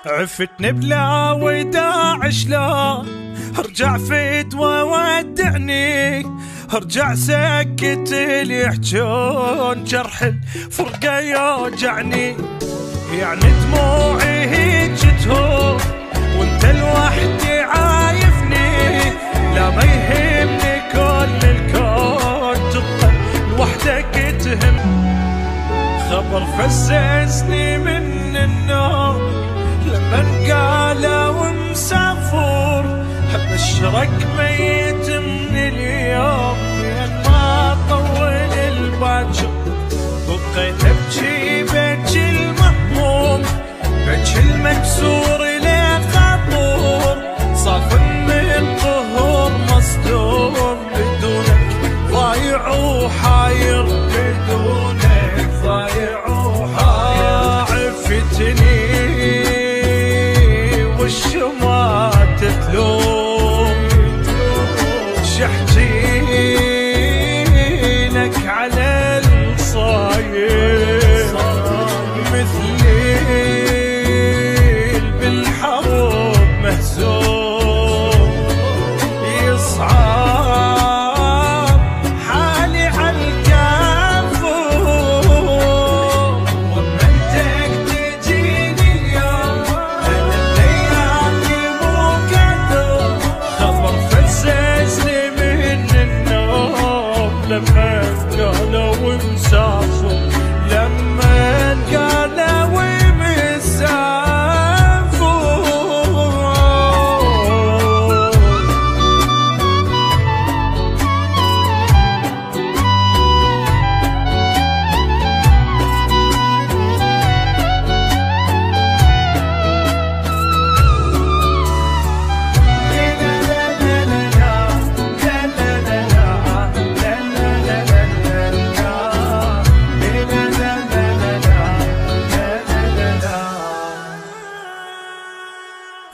عفتني بلا وداع شلون ارجع فدوى ودعني، ارجع سكت اللي يحجون جرح الفرقة يوجعني. يعني دموعي هيج تهون وانت لوحدي عايفني، لا ما يهمني كل الكون تبقى لوحدك تهم. خبر فززني من النوم لمن قالوا مسافر، ابشرك ميت من اليوم لين ما طول الباجر. بقيت ابكي بكي المهموم بكي المكسور ليه خطور، صاف من قهور مصدوم بدونك ضايع وحاير، بدونك ضايع وحاير. عفتني والشما تتلوم شحجي لك على الصاير، مثلي بالحروب مهزوم يصعب حالي عالكافور. ومنتك تجيني اليوم انا الليالي مو قدر، خبر فززني من النوم لما قالوا مسافر، لما قالوا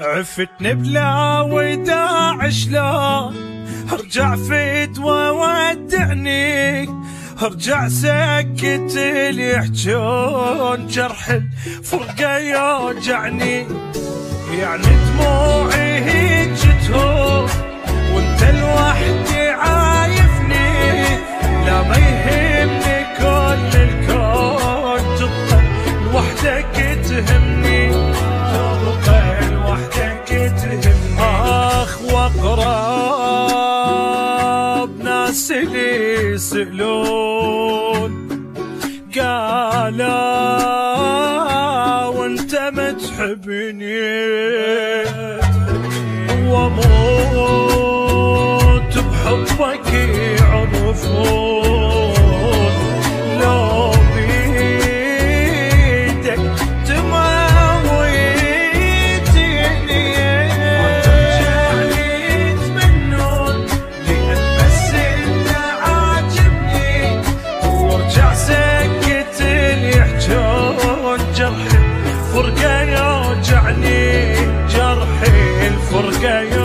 عفتني بلا وداع شلون ارجع فدوى ودعني، ارجع سكت اللي يحجون جرح الفرقة يوجعني. يعني دموعي هيج تهون وانت لوحدي عايفني، لا ما يهمني كل الكون تبقى لوحدك تهمني، تبقى لوحدك تهمني. اخ واقرب ناس اللي يسألون قالوا وانت ما تحبني، واموت بحبك يعرفون. لو بيدك تموتني وترجع لي يتمنون، لأن بس انت عاجبني، وارجع سكت اللي يحجون جرح الفرقة يوجعني، جرح الفرقة يوجعني.